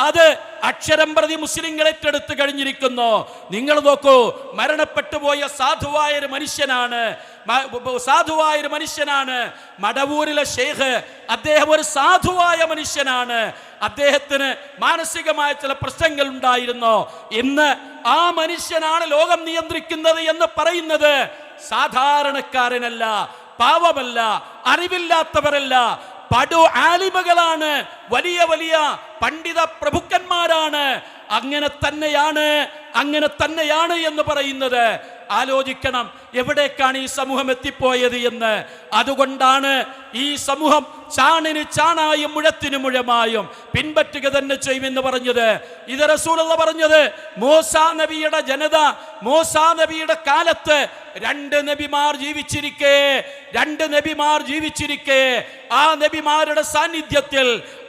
അത് അക്ഷരം പ്രതി മുസ്ലിങ്ങൾ ഏറ്റെടുത്ത് കഴിഞ്ഞിരിക്കുന്നു. നിങ്ങൾ നോക്കൂ, മരണപ്പെട്ടു പോയ സാധുവായൊരു മനുഷ്യനാണ് മടവൂരിലെ ഷെയ്ഖ്. അദ്ദേഹം ഒരു സാധുവായ മനുഷ്യനാണ്. അദ്ദേഹത്തിന് മാനസികമായ ചില പ്രശ്നങ്ങൾ ഉണ്ടായിരുന്നു. ഇന്ന് ആ മനുഷ്യനാണ് ലോകം നിയന്ത്രിക്കുന്നത് എന്ന് പറയുന്നത് സാധാരണക്കാരനല്ല, പാവമല്ല, അറിവില്ലാത്തവരല്ല, പടു ആലിമകളാണ്, വലിയ വലിയ പണ്ഡിത പ്രഭുക്കന്മാരാണ്. അങ്ങനെ തന്നെയാണ് എന്ന് പറയുന്നത്. ആലോചിക്കണം എവിടേക്കാണ് ഈ സമൂഹം എത്തിപ്പോയത് എന്ന്. അതുകൊണ്ടാണ് ഈ സമൂഹം ചാണിന് ചാണായും മുഴത്തിന് മുഴമായും പിൻപറ്റുക തന്നെ ചെയ്യുമെന്ന് പറഞ്ഞത്. ഇത് റസൂലുള്ളാഹി പറഞ്ഞത് മൂസാ നബിയുടെ ജനത, മൂസാ നബിയുടെ കാലത്ത് രണ്ട് നബിമാർ ജീവിച്ചിരിക്കെ ആ നബിമാരുടെ സാന്നിധ്യത്തിൽ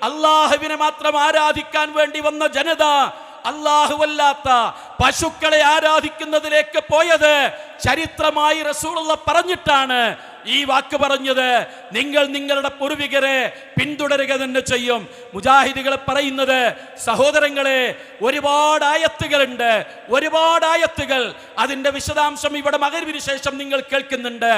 അള്ളാഹുവിനെ മാത്രം ആരാധിക്കാൻ വേണ്ടി വന്ന ജനത അല്ലാഹുവല്ലാത്ത പശുക്കളെ ആരാധിക്കുന്നതിലേക്ക് പോയത് ചരിത്രമായി റസൂലുള്ളാഹി പറഞ്ഞിട്ടാണ് ഈ വാക്ക് പറഞ്ഞത്. നിങ്ങൾ നിങ്ങളുടെ പൂർവികരെ പിന്തുടരുക തന്നെ ചെയ്യും. മുജാഹിദുകൾ പറയുന്നത്, സഹോദരങ്ങളെ, ഒരുപാട് ആയത്തുകളുണ്ട്, ഒരുപാട് ആയത്തുകൾ. അതിന്റെ വിശദാംശം ഇവിടെ മഗ്‌രിബിന് ശേഷം നിങ്ങൾ കേൾക്കുന്നുണ്ട്.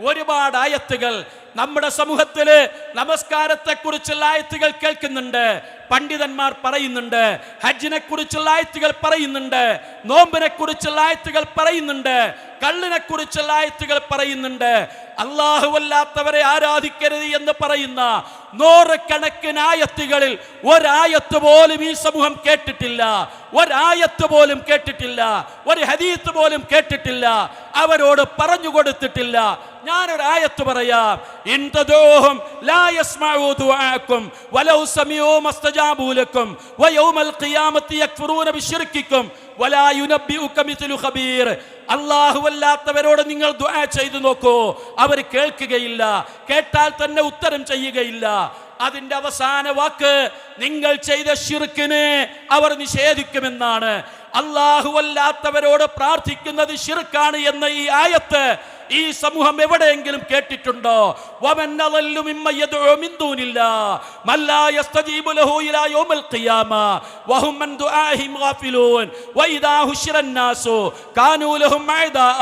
ഒരുപാട് ആയത്തുകൾ നമ്മുടെ സമൂഹത്തില് നമസ്കാരത്തെ കുറിച്ചുള്ള ആയത്തുകൾ കേൾക്കുന്നുണ്ട്. പണ്ഡിതന്മാർ പറയുന്നുണ്ട്, ഹജ്ജിനെ കുറിച്ചുള്ള ആയത്തുകൾ പറയുന്നുണ്ട്, നോമ്പിനെ കുറിച്ചുള്ള ആയത്തുകൾ പറയുന്നുണ്ട്, കള്ളിനെ കുറിച്ചുള്ള ആയത്തുകൾ പറയുന്നുണ്ട്. അല്ലാഹുവല്ലാത്തവരെ ആരാധിക്കരുത് എന്ന് പറയുന്ന നൂറുകണക്കിന് ആയത്തുകളിൽ ഒരായത്ത് പോലും ഈ സമൂഹം കേട്ടിട്ടില്ല, ഒരായത്ത് പോലും കേട്ടിട്ടില്ല, ഒരു ഹദീത്ത് പോലും കേട്ടിട്ടില്ല, അവരോട് പറഞ്ഞു കൊടുത്തിട്ടില്ല. ഞാനൊരായത്ത് പറയാം. ഇൻതദൂഹും ലാ യസ്മഉ ദുആഅക്കും വലൗ സമീഉ മസ്തജാബു ലക്കും വയൗമൽ ഖിയാമത്തി യക്ഫുറൂന ബിശ്ശിർക്കിക്കും വലാ യുനബ്ബിഉക മിത്ലു ഖബീർ. അല്ലാഹുവല്ലാത്തവരോട് നിങ്ങൾ ദുആ ചെയ്തു നോക്കൂ, അവർ കേൾക്കുകയില്ല, കേട്ടാൽ തന്നെ ഉത്തരം ചെയ്യുകയില്ല. അതിന്റെ അവസാന വാക്ക്, നിങ്ങൾ ചെയ്ത ശിർക്കിനെ അവർ നിഷേധിക്കുമെന്നാണ്. അല്ലാഹുവല്ലാത്തവരോട് പ്രാർത്ഥിക്കുന്നത് ശിർക്കാണ് എന്ന ഈ ആയത്ത് ഈ സമൂഹം എവിടെയെങ്കിലും കേട്ടിട്ടുണ്ടോ? വമൻ അളല്ലു മിമ്മൻ യദ്ഉ മിൻ ദൂനില്ലാഹ് മൻ ലാ യസ്തജീബു ലഹു ഇലാ യൗമിൽ ഖിയാമ വഹും മൻ ദുആഹിം ഗാഫിലൂൻ വഇദാ ഹുശിറൻ നാസു കാനൂ ലഹും അഅദാഅ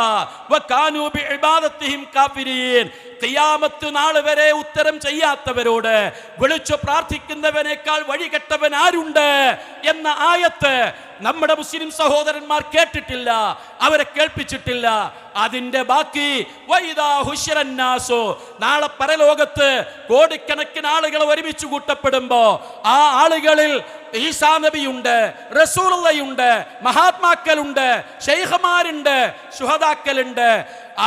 വകാനൂ ബിഇബാദത്തിഹിം കാഫിരീൻ. ഖിയാമത്ത് നാൾ വരെ ഉത്തരം ചെയ്യാത്തവരോട് വിളിച്ചു പ്രാർത്ഥിക്കുന്നവനേക്കാൾ വഴികെട്ടവൻ ആരുണ്ട് എന്ന ആയത്ത് നമ്മുടെ മുസ്ലിം സഹോദരന്മാർ കേട്ടിട്ടില്ല, അവരെ കേൾപ്പിച്ചിട്ടില്ല. അതിന്റെ ബാക്കി വൈദാ ഹുശ്റന്നാസു, നാളെ പരലോകത്ത് കോടിക്കണക്കിന് ആളുകൾ ഒരുമിച്ച് കൂട്ടപ്പെടുമ്പോ ആ ആളുകളിൽ ഈസാ നബിയുണ്ട്, റസൂലുള്ളാഹിയുണ്ട്, മഹാത്മാക്കളുണ്ട്, ശൈഖമാരുണ്ട്, ശുഹദാക്കളുണ്ട്.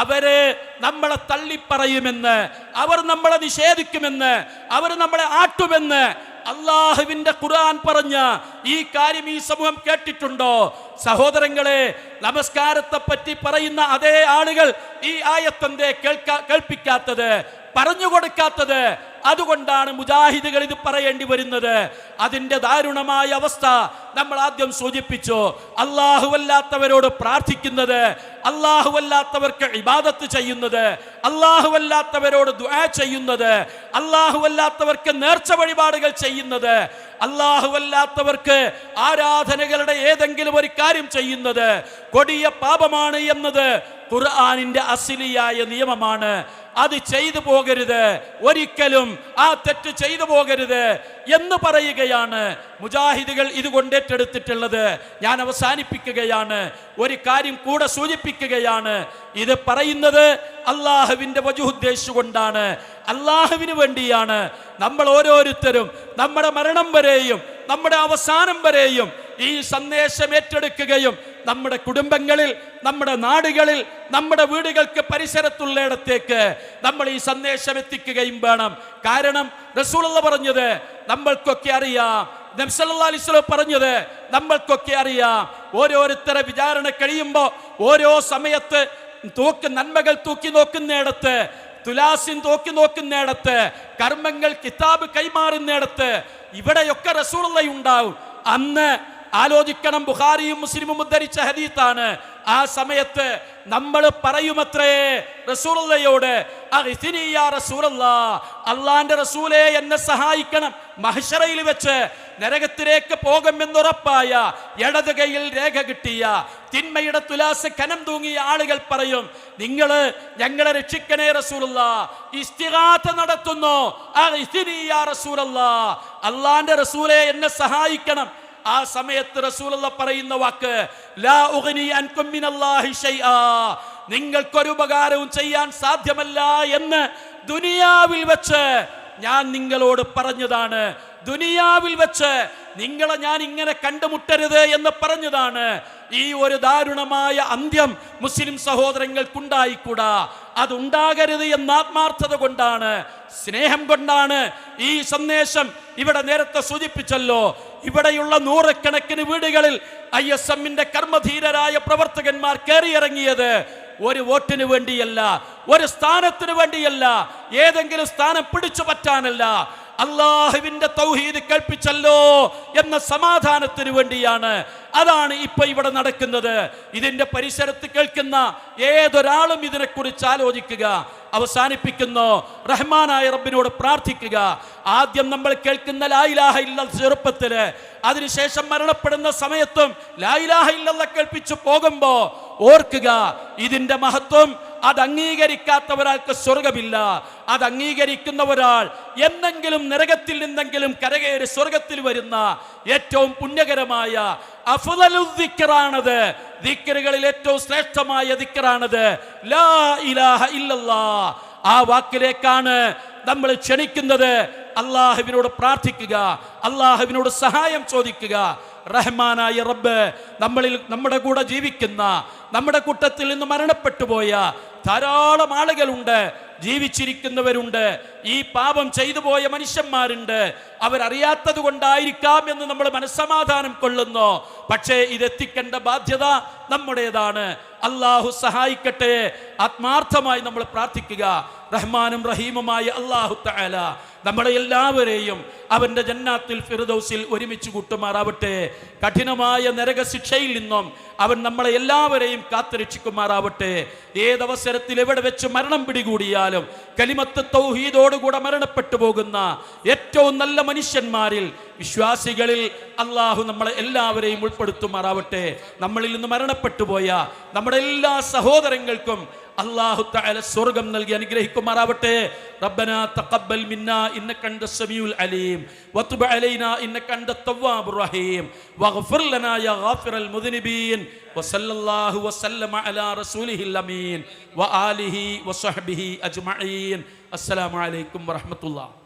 അവര് നമ്മളെ തള്ളിപ്പറയുമെന്ന്, അവർ നമ്മളെ നിഷേധിക്കുമെന്ന്, അവർ നമ്മളെ ആട്ടുമെന്ന് അള്ളാഹുവിന്റെ ഖുർആൻ പറഞ്ഞ ഈ കാര്യം ഈ സമൂഹം കേട്ടിട്ടുണ്ടോ? സഹോദരങ്ങളെ, നമസ്കാരത്തെ പറ്റി പറയുന്ന അതേ ആളുകൾ ഈ ആയത്തന്തേ കേൾപ്പിക്കാത്തത്, പറഞ്ഞു കൊടുക്കാത്തത്? അതുകൊണ്ടാണ് മുജാഹിദുകൾ ഇത് പറയേണ്ടി വരുന്നത്. അതിന്റെ ദാരുണമായ അവസ്ഥ നമ്മൾ ആദ്യം സൂചിപ്പിച്ചു. അല്ലാഹുവല്ലാത്തവരോട് പ്രാർത്ഥിക്കുന്നത്, അല്ലാഹുവല്ലാത്തവർക്ക് ഇബാദത്ത് ചെയ്യുന്നത്, അല്ലാഹുവല്ലാത്തവരോട് ദുആ ചെയ്യുന്നത്, അല്ലാഹുവല്ലാത്തവർക്ക് നേർച്ച വഴിപാടുകൾ ചെയ്യുന്നത്, അല്ലാഹുവല്ലാത്തവർക്ക് ആരാധനകളുടെ ഏതെങ്കിലും ഒരു കാര്യം ചെയ്യുന്നത് കൊടിയ പാപമാണ് എന്നത് ഖുർആനിന്റെ അസ്ലിയായ നിയമമാണ്. അത് ചെയ്തു പോകരുത്, ഒരിക്കലും ആ തെറ്റ് ചെയ്തു പോകരുത് എന്ന് പറയുകയാണ് മുജാഹിദുകൾ ഇതുകൊണ്ട് ഏറ്റെടുത്തിട്ടുള്ളത്. ഞാൻ അവസാനിപ്പിക്കുകയാണ്, ഒരു കാര്യം കൂടെ സൂചിപ്പിക്കുകയാണ്. ഇത് പറയുന്നത് അള്ളാഹുവിന്റെ വജൂഹ് ഉദ്ദേശിച്ചുകൊണ്ടാണ്, അള്ളാഹുവിന് വേണ്ടിയാണ്. നമ്മൾ ഓരോരുത്തരും നമ്മുടെ മരണം വരെയും നമ്മുടെ അവസാനം വരെയും ഈ സന്ദേശം ഏറ്റെടുക്കുകയും നമ്മുടെ കുടുംബങ്ങളിൽ, നമ്മുടെ നാടുകളിൽ, നമ്മുടെ വീടുകൾക്ക് പരിസരത്തുള്ളിടത്തേക്ക് നമ്മൾ ഈ സന്ദേശം എത്തിക്കുകയും വേണം. കാരണം റസൂലുള്ളാഹി പറഞ്ഞത് നമ്മൾക്കൊക്കെ അറിയാം, നബി സല്ലല്ലാഹു അലൈഹി വസല്ലം പറഞ്ഞത് നമ്മൾക്കൊക്കെ അറിയാം. ഓരോരുത്തരെ വിചാരണ കഴിയുമ്പോൾ ഓരോ സമയത്ത് നന്മകൾ തൂക്കി നോക്കുന്നിടത്ത്, തുലാസിൻ തൂക്കി നോക്കുന്നിടത്ത്, കർമ്മങ്ങൾ കിതാബ് കൈമാറുന്നിടത്ത് ഇവിടെയൊക്കെ റസൂലുള്ളാഹി ഉണ്ടാവും. അന്ന് ആലോചിക്കണം, ബുഖാരിയും മുസ്ലിമും ഉദ്ധരിച്ച ഹദീസാണ്. ആ സമയത്ത് നമ്മൾ പറയുമത്രേ റസൂലുള്ളാഹിയോട്, അള്ളാന്റെ റസൂലേ എന്നെ സഹായിക്കണം. മഹ്ശറയിൽ വെച്ച് നരകത്തിലേക്ക് പോകുമെന്നുറപ്പായ, ഇടത് കൈയിൽ രേഖ കിട്ടിയ, തിന്മയുടെ തുലാസ് കനം തൂങ്ങിയ ആളുകൾ പറയും, നിങ്ങള് ഞങ്ങളെ രക്ഷിക്കണേ റസൂലുള്ളാഹ്, ഇസ്തിഗാഥ നടത്തുന്നു, അള്ളാന്റെ റസൂലേ എന്നെ സഹായിക്കണം. ആ സമയത്ത് റസൂലുള്ളാഹി പറയുന്ന വാക്ക്, ലാ ഉഗ്നി അൻകും മിനല്ലാഹി ശൈആ, നിങ്ങൾക്കൊരു ഉപകാരവും ചെയ്യാൻ സാധ്യമല്ല എന്ന് ദുനിയാവിൽ വെച്ച് ഞാൻ നിങ്ങളോട് പറഞ്ഞതാണ്. ദുനിയാവിൽ വെച്ച് നിങ്ങളെ ഞാൻ ഇങ്ങനെ കണ്ടുമുട്ടരുത് എന്ന് പറഞ്ഞതാണ്. ഈ ഒരു ദാരുണമായ അന്ത്യം മുസ്ലിം സഹോദരങ്ങൾക്കുണ്ടായിക്കൂടാ. അതുണ്ടാകരുത് എന്ന ആത്മാർത്ഥത കൊണ്ടാണ്, സ്നേഹം കൊണ്ടാണ് ഈ സന്ദേശം ഇവിടെ നേരത്തെ സൂചിപ്പിച്ചല്ലോ. ഇവിടെയുള്ള നൂറുകണക്കിന് വീടുകളിൽ ISMന്റെ കർമ്മധീരരായ പ്രവർത്തകന്മാർ കയറിയിറങ്ങിയത് ഒരു വോട്ടിന് വേണ്ടിയല്ല, ഒരു സ്ഥാനത്തിന് വേണ്ടിയല്ല, ഏതെങ്കിലും സ്ഥാനം പിടിച്ചു പറ്റാനല്ല, അള്ളാഹുവിന്റെ തൗഹീദ് കേൾപ്പിച്ചല്ലോ എന്ന സമാധാനത്തിന് വേണ്ടിയാണ്. അതാണ് ഇപ്പൊ ഇവിടെ നടക്കുന്നത്. ഇതിന്റെ പരിസരത്ത് കേൾക്കുന്ന ഏതൊരാളും ഇതിനെക്കുറിച്ച് ആലോചിക്കുക. അവസാനിപ്പിക്കുന്നു, റഹ്മാനായ റബ്ബിനോട് പ്രാർത്ഥിക്കുക. ആദ്യം നമ്മൾ കേൾക്കുന്ന ലാ ഇലാഹ ഇല്ലല്ലാഹ് ചെറുപ്പത്തില്, അതിനുശേഷം മരണപ്പെടുന്ന സമയത്തും ലാ ഇലാഹ ഇല്ലല്ലാഹ് കേൾപ്പിച്ചു പോകുമ്പോ ഓർക്കുക, ഇതിന്റെ മഹത്വം. അത് അംഗീകരിക്കാത്ത ഒരാൾക്ക് സ്വർഗമില്ല. അത് അംഗീകരിക്കുന്ന ഒരാൾ എന്നെങ്കിലും നരകത്തിൽ നിന്നെങ്കിലും കരകയറി സ്വർഗത്തിൽ വരുന്ന ഏറ്റവും പുണ്യകരമായ അഫ്ളലു ദിക്റാണത്. ദിക്റുകളിൽ ഏറ്റവും ശ്രേഷ്ഠമായ ദിക്റാണത് ലാ ഇലാഹ ഇല്ലല്ലാഹ്. ആ വാക്കിലേക്കാണ് നമ്മൾ ക്ഷണിക്കുന്നത്. അള്ളാഹുവിനോട് പ്രാർത്ഥിക്കുക, അള്ളാഹുവിനോട് സഹായം ചോദിക്കുക. റഹ്മാനായ റബ്ബ് നമ്മുടെ കൂടെ ജീവിക്കുന്ന, നമ്മുടെ കൂട്ടത്തിൽ നിന്ന് മരണപ്പെട്ടു പോയ ധാരാളം ആളുകളുണ്ട്, ജീവിച്ചിരിക്കുന്നവരുണ്ട്, ഈ പാപം ചെയ്തു പോയ മനുഷ്യന്മാരുണ്ട്. അവരറിയാത്തത് കൊണ്ടായിരിക്കാം എന്ന് നമ്മൾ മനസ്സമാധാനം കൊള്ളുന്നു. പക്ഷേ ഇതെത്തിക്കേണ്ട ബാധ്യത നമ്മുടേതാണ്. അള്ളാഹു സഹായിക്കട്ടെ. ആത്മാർത്ഥമായി നമ്മൾ പ്രാർത്ഥിക്കുക. റഹ്മാനും റഹീമുമായ അല്ലാഹു തആല നമ്മളെ എല്ലാവരെയും അവന്റെ ജന്നാത്തുൽ ഫിർദൗസിൽ ഒരുമിച്ച് കൂട്ടുമാറാവട്ടെ. കഠിനമായ നരകശിക്ഷയിൽ നിന്നും അവൻ നമ്മളെ എല്ലാവരെയും കാത്തുരക്ഷിക്കുമാറാവട്ടെ. ഏതവസരത്തിൽ എവിടെ വെച്ച് മരണം പിടികൂടിയാലും കലിമത്ത് തൗഹീദോടുകൂടെ മരണപ്പെട്ടു പോകുന്ന ഏറ്റവും നല്ല മനുഷ്യന്മാരിൽ, വിശ്വാസികളിൽ അള്ളാഹു നമ്മളെ എല്ലാവരെയും ഉൾപ്പെടുത്തുമാറാവട്ടെ. നമ്മളിൽ നിന്ന് മരണപ്പെട്ടു പോയ നമ്മുടെ എല്ലാ സഹോദരങ്ങൾക്കും അല്ലാഹു തആല സ്വർഗ്ഗം നൽകി അനുഗ്രഹിക്കുമാറാവട്ടെ. റബ്ബനാ തഖബ്ബൽ മിന്നാ ഇന്നക അൻതസ് സമീഉൽ അലീം വതുബ് അലൈനാ ഇന്നക അൻതത് തവ്വാബുർ റഹീം വഗ്ഫിർ ലനാ യാ ഗാഫിറൽ മുദ്നിബീൻ വസല്ലല്ലാഹു വസല്ലമ അലാ റസൂലിഹിൽ അമീൻ വആലിഹി വസഹ്ബിഹി അജ്മഈൻ. അസ്സലാമു അലൈക്കും വറഹ്മത്തുള്ളാഹി.